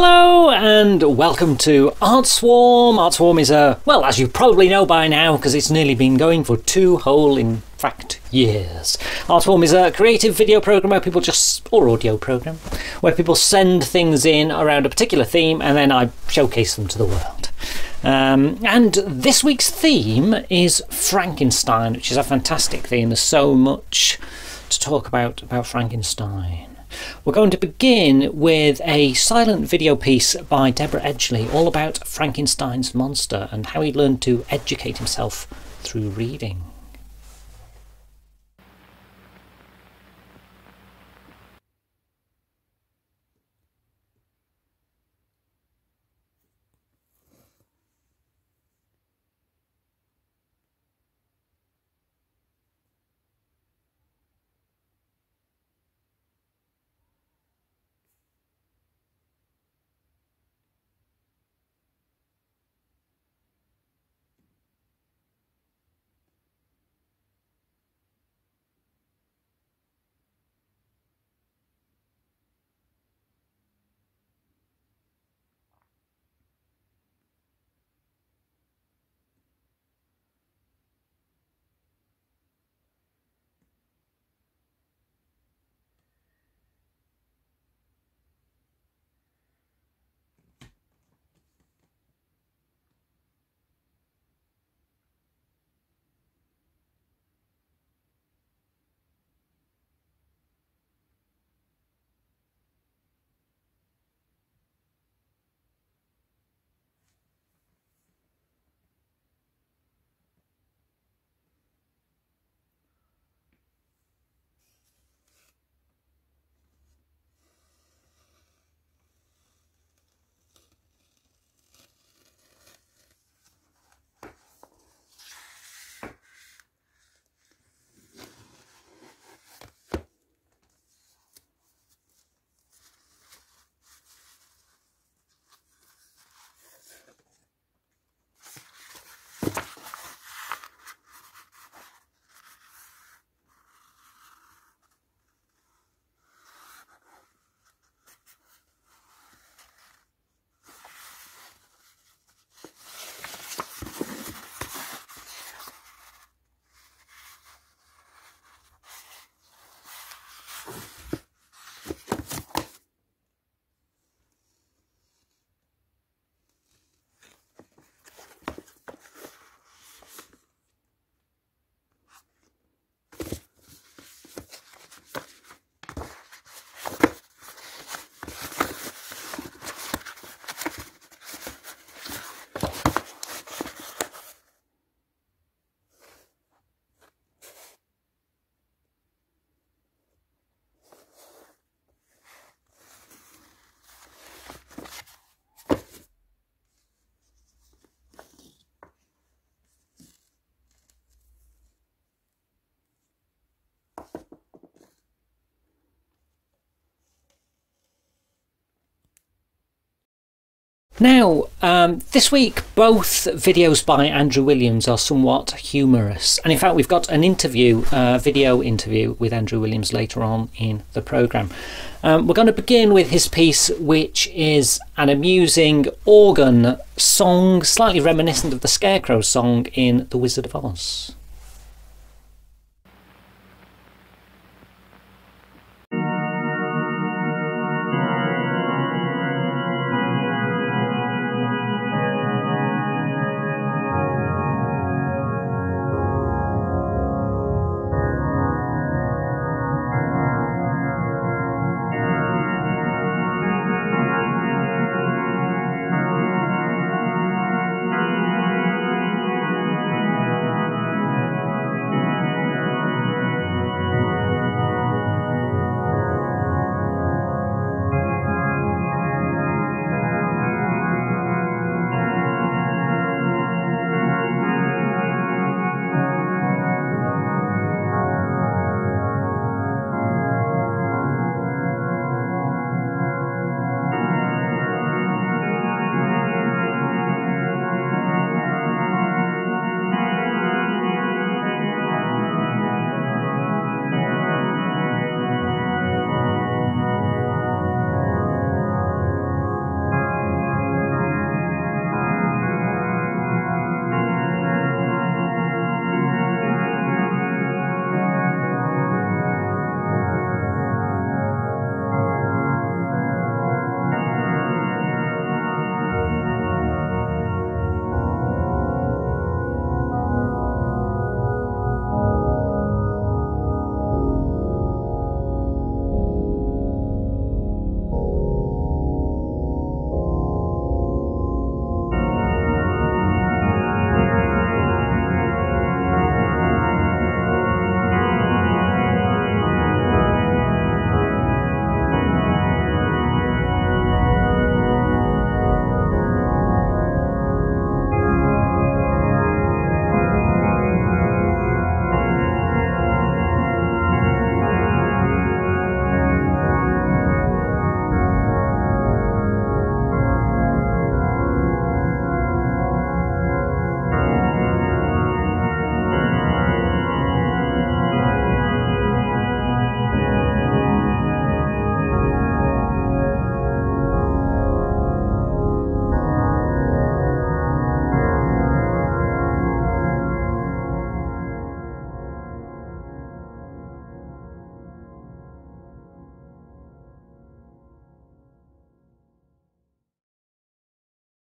Hello and welcome to ArtSwarm. ArtSwarm is well, as you probably know by now, because it's nearly been going for 2 whole, in fact, years. ArtSwarm is a creative video program where people or audio program, where people send things in around a particular theme and then I showcase them to the world. And this week's theme is Frankenstein, which is a fantastic theme. There's so much to talk about Frankenstein. We're going to begin with a silent video piece by Deborah Edgeley all about Frankenstein's monster and how he learned to educate himself through reading. Now, this week both videos by Andrew Williams are somewhat humorous, and in fact we've got an interview, video interview with Andrew Williams later on in the programme. We're going to begin with his piece, which is an amusing organ song, slightly reminiscent of the Scarecrow song in The Wizard of Oz.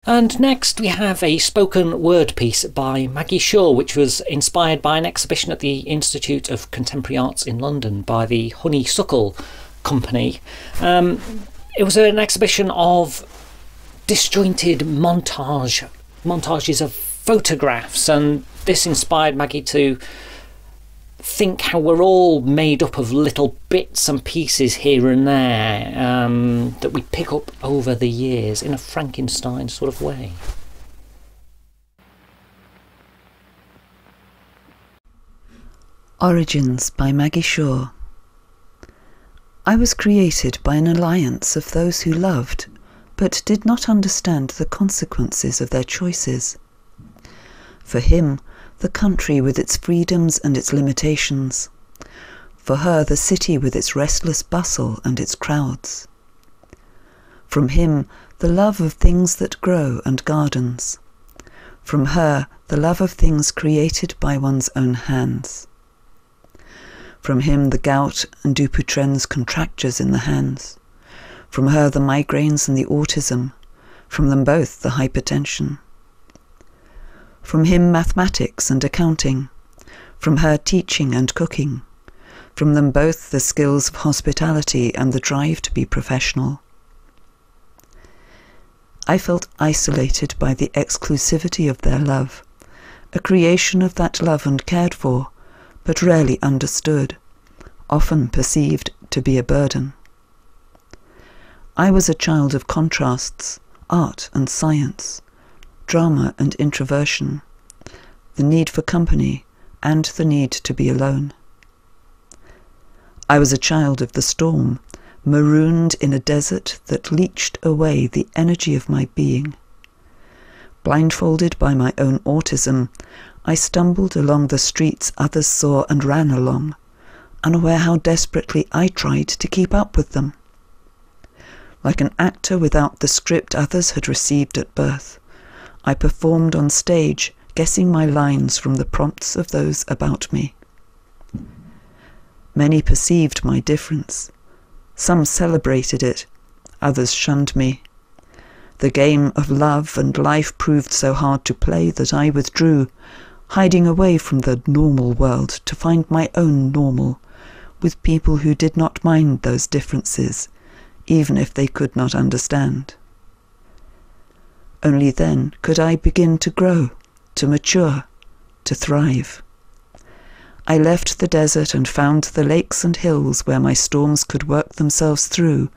And next we have a spoken word piece by Maggie Shaw, which was inspired by an exhibition at the Institute of Contemporary Arts in London by the Honeysuckle Company. It was an exhibition of disjointed montages of photographs, and this inspired Maggie to think how we're all made up of little bits and pieces here and there that we pick up over the years in a Frankenstein sort of way. Origins by Maggie Shaw. I was created by an alliance of those who loved, but did not understand the consequences of their choices. For him, the country with its freedoms and its limitations. For her, the city with its restless bustle and its crowds. From him, the love of things that grow and gardens. From her, the love of things created by one's own hands. From him, the gout and Dupuytren's contractures in the hands. From her, the migraines and the autism. From them both, the hypertension. From him, mathematics and accounting. From her, teaching and cooking. From them both, the skills of hospitality and the drive to be professional. I felt isolated by the exclusivity of their love, a creation of that love and cared for, but rarely understood, often perceived to be a burden. I was a child of contrasts, art and science, drama and introversion, the need for company and the need to be alone. I was a child of the storm, marooned in a desert that leached away the energy of my being. Blindfolded by my own autism, I stumbled along the streets others saw and ran along, unaware how desperately I tried to keep up with them. Like an actor without the script others had received at birth, I performed on stage, guessing my lines from the prompts of those about me. Many perceived my difference. Some celebrated it, others shunned me. The game of love and life proved so hard to play that I withdrew, hiding away from the normal world to find my own normal, with people who did not mind those differences, even if they could not understand. Only then could I begin to grow, to mature, to thrive. I left the desert and found the lakes and hills where my storms could work themselves through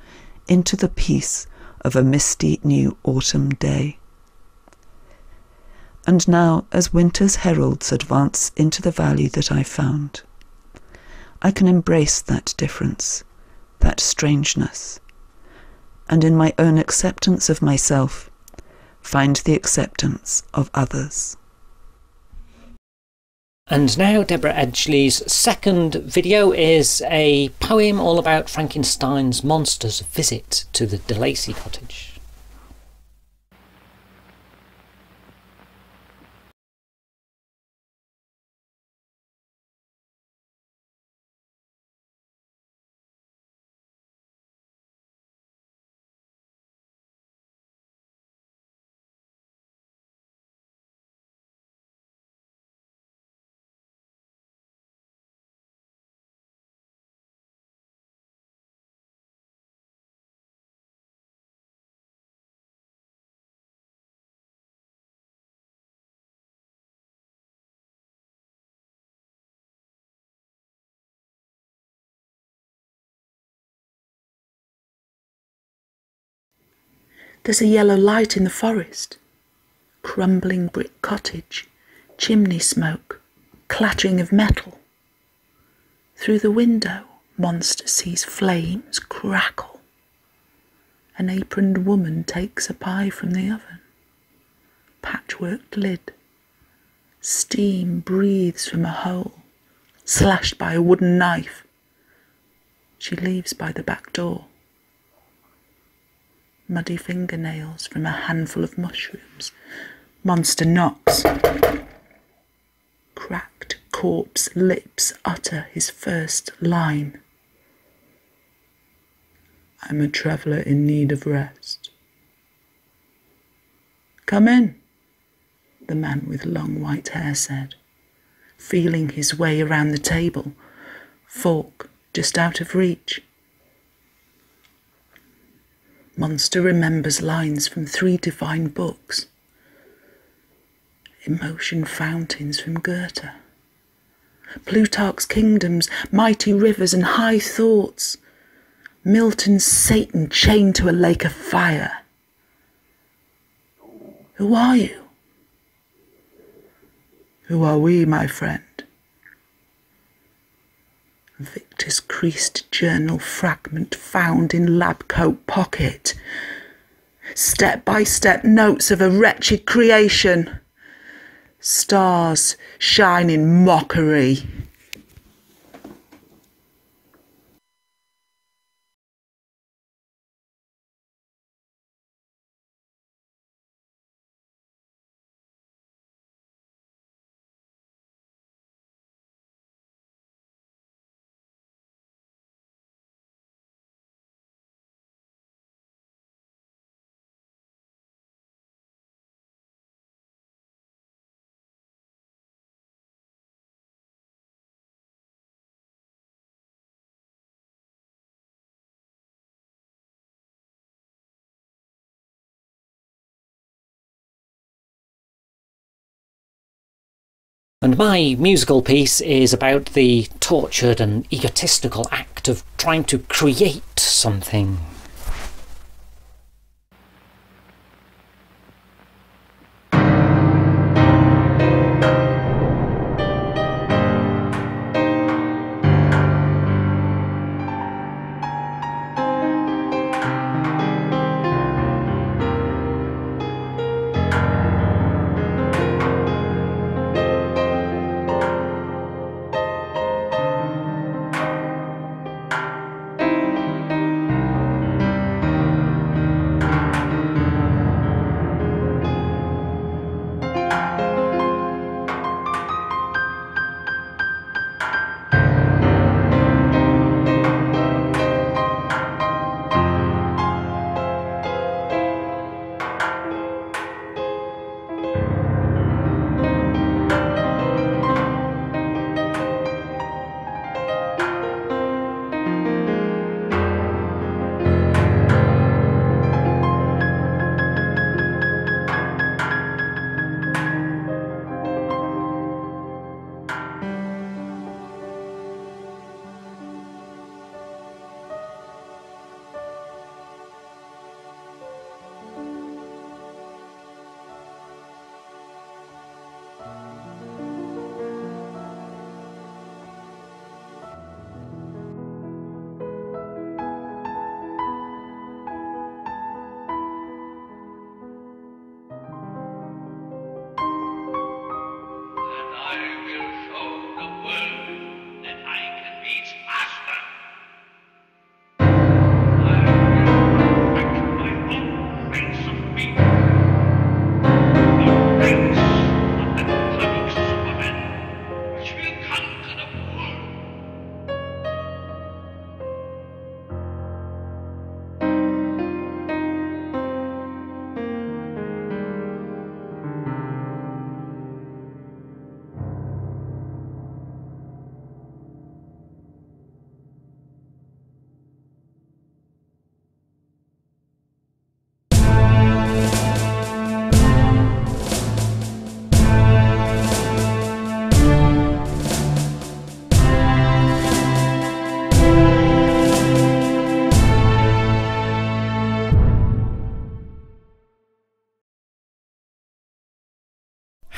into the peace of a misty new autumn day. And now, as winter's heralds advance into the valley that I found, I can embrace that difference, that strangeness, and in my own acceptance of myself, find the acceptance of others. And now Deborah Edgeley's second video is a poem all about Frankenstein's monster's visit to the De Lacy cottage. There's a yellow light in the forest, crumbling brick cottage, chimney smoke, clattering of metal. Through the window, monster sees flames crackle. An aproned woman takes a pie from the oven, patchworked lid. Steam breathes from a hole, slashed by a wooden knife. She leaves by the back door. Muddy fingernails from a handful of mushrooms. Monster knocks. Cracked corpse lips utter his first line. I'm a traveller in need of rest. "Come in," the man with long white hair said, feeling his way around the table, fork just out of reach. Monster remembers lines from 3 divine books, emotion fountains from Goethe, Plutarch's kingdoms, mighty rivers and high thoughts, Milton's Satan chained to a lake of fire. Who are you? Who are we, my friend? Victor's creased journal fragment found in lab coat pocket. Step-by-step notes of a wretched creation. Stars shine in mockery. And my musical piece is about the tortured and egotistical act of trying to create something.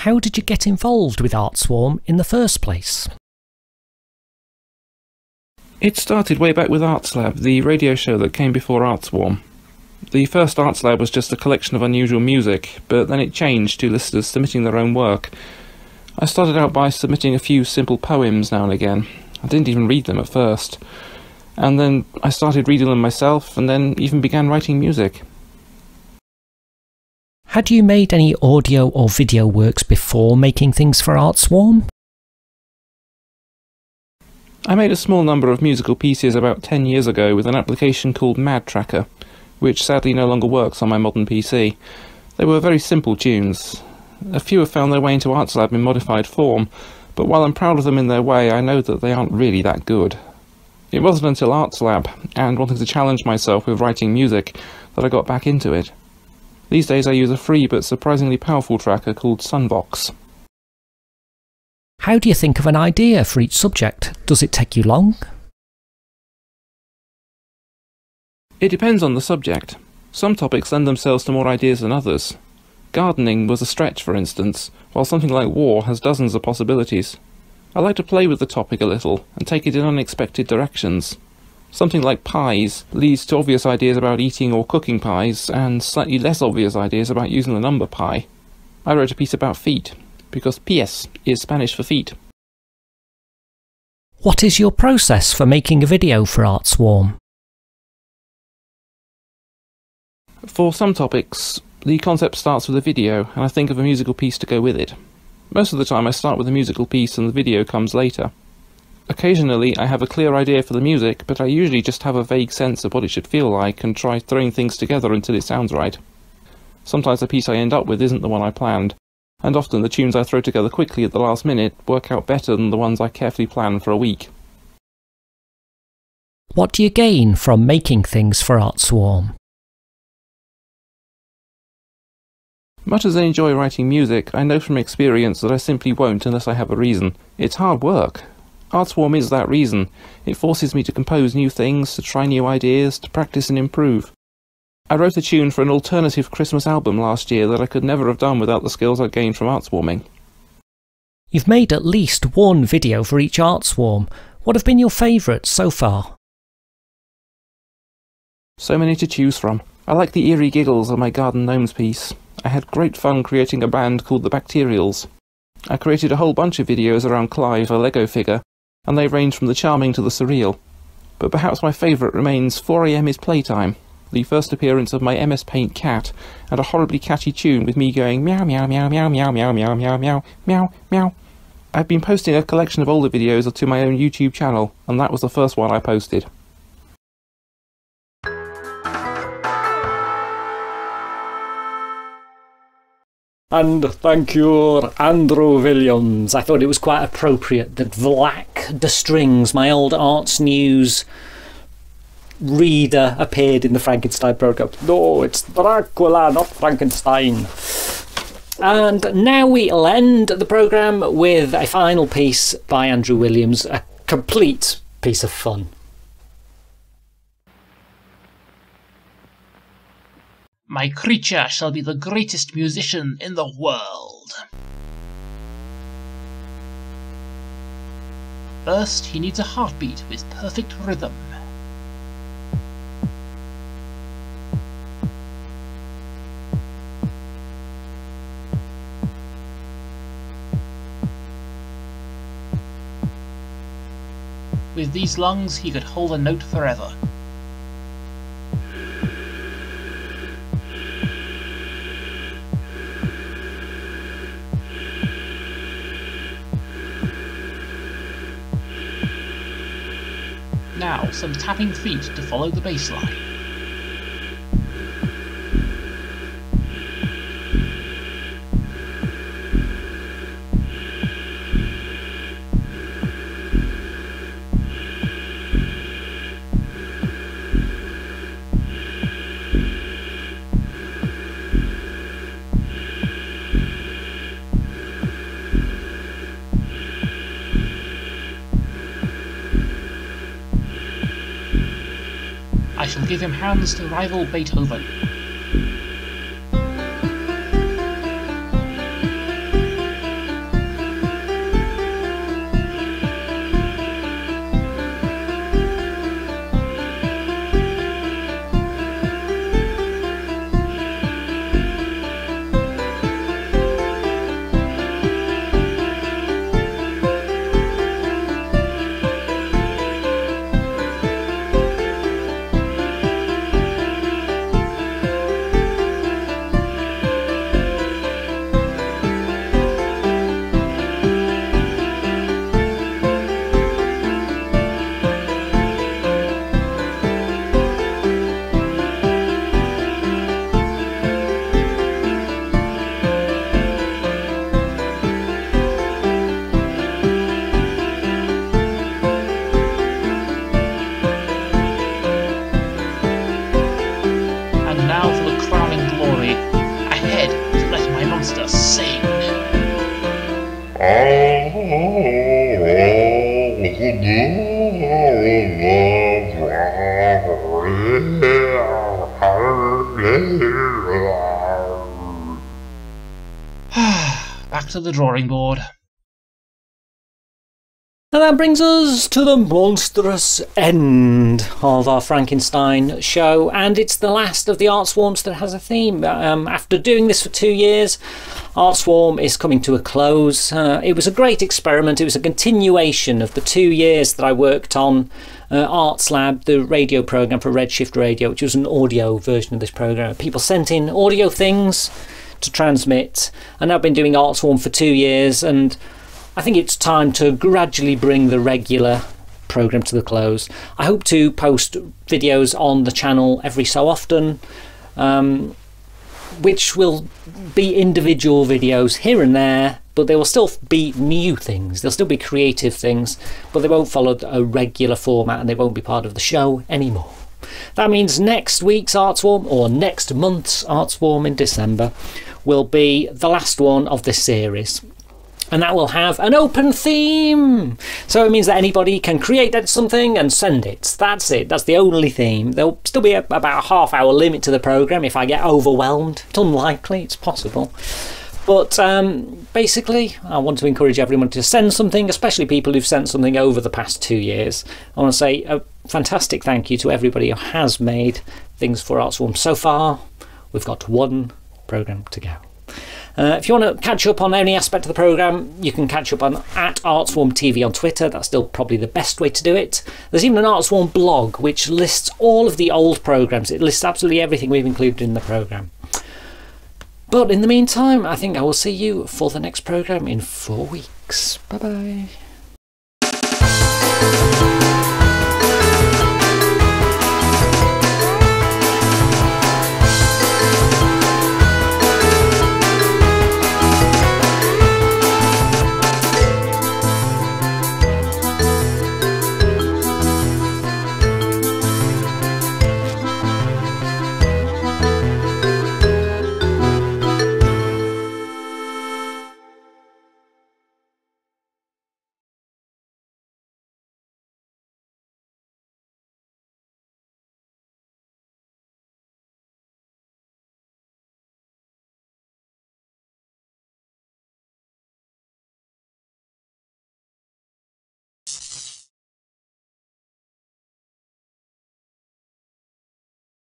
How did you get involved with ArtSwarm in the first place? It started way back with ArtsLab, the radio show that came before ArtSwarm. The first ArtsLab was just a collection of unusual music, but then it changed to listeners submitting their own work. I started out by submitting a few simple poems now and again. I didn't even read them at first. And then I started reading them myself, and then even began writing music. Had you made any audio or video works before making things for ArtSwarm? I made a small number of musical pieces about 10 years ago with an application called Mad Tracker, which sadly no longer works on my modern PC. They were very simple tunes. A few have found their way into ArtSlab in modified form, but while I'm proud of them in their way, I know that they aren't really that good. It wasn't until ArtSlab, and wanting to challenge myself with writing music, that I got back into it. These days I use a free but surprisingly powerful tracker called Sunvox. How do you think of an idea for each subject? Does it take you long? It depends on the subject. Some topics lend themselves to more ideas than others. Gardening was a stretch, for instance, while something like war has dozens of possibilities. I like to play with the topic a little and take it in unexpected directions. Something like pies leads to obvious ideas about eating or cooking pies, and slightly less obvious ideas about using the number pi. I wrote a piece about feet, because pies is Spanish for feet. What is your process for making a video for ArtSwarm? For some topics, the concept starts with a video, and I think of a musical piece to go with it. Most of the time I start with a musical piece and the video comes later. Occasionally I have a clear idea for the music, but I usually just have a vague sense of what it should feel like and try throwing things together until it sounds right. Sometimes the piece I end up with isn't the one I planned, and often the tunes I throw together quickly at the last minute work out better than the ones I carefully plan for a week. What do you gain from making things for ArtSwarm? Much as I enjoy writing music, I know from experience that I simply won't unless I have a reason. It's hard work. ArtSwarm is that reason. It forces me to compose new things, to try new ideas, to practice and improve. I wrote a tune for an alternative Christmas album last year that I could never have done without the skills I gained from ArtSwarming. You've made at least one video for each ArtSwarm. What have been your favourites so far? So many to choose from. I like the eerie giggles of my Garden Gnomes piece. I had great fun creating a band called the Bacterials. I created a whole bunch of videos around Clive, a Lego figure, and they range from the charming to the surreal. But perhaps my favourite remains 4 AM is Playtime, the first appearance of my MS Paint cat, and a horribly catchy tune with me going meow meow meow meow meow meow meow meow meow meow meow. I've been posting a collection of older videos to my own YouTube channel, and that was the first one I posted. And thank you, Andrew Williams. I thought it was quite appropriate that Vlak de Strings, my old Arts News reader, appeared in the Frankenstein programme. No, it's Dracula, not Frankenstein. And now we'll end the programme with a final piece by Andrew Williams, a complete piece of fun. My creature shall be the greatest musician in the world. First, he needs a heartbeat with perfect rhythm. With these lungs, he could hold a note forever. Now, some tapping feet to follow the bass line. I shall give him hands to rival Beethoven. back to the drawing board. And that brings us to the monstrous end of our Frankenstein show, and it's the last of the ArtSwarms that has a theme. After doing this for 2 years, ArtSwarm is coming to a close. It was a great experiment. It was a continuation of the 2 years that I worked on ArtSlab, the radio program for Redshift Radio, which was an audio version of this program. People sent in audio things to transmit, and I've been doing ArtSwarm for 2 years, and I think it's time to gradually bring the regular program to the close. I hope to post videos on the channel every so often, which will be individual videos here and there, but they will still be new things. They'll still be creative things, but they won't follow a regular format and they won't be part of the show anymore. That means next week's ArtSwarm, or next month's ArtSwarm in December, will be the last one of this series. And that will have an open theme. So it means that anybody can create something and send it. That's it. That's the only theme. There'll still be about a half-hour limit to the programme if I get overwhelmed. It's unlikely. It's possible. But basically, I want to encourage everyone to send something, especially people who've sent something over the past 2 years. I want to say a fantastic thank you to everybody who has made things for ArtSwarm so far. We've got 1 programme to go. If you want to catch up on any aspect of the programme, you can catch up on @ArtSwarmTV on Twitter. That's still probably the best way to do it. There's even an ArtSwarm blog which lists all of the old programmes. It lists absolutely everything we've included in the programme. But in the meantime, I think I will see you for the next programme in 4 weeks. Bye bye.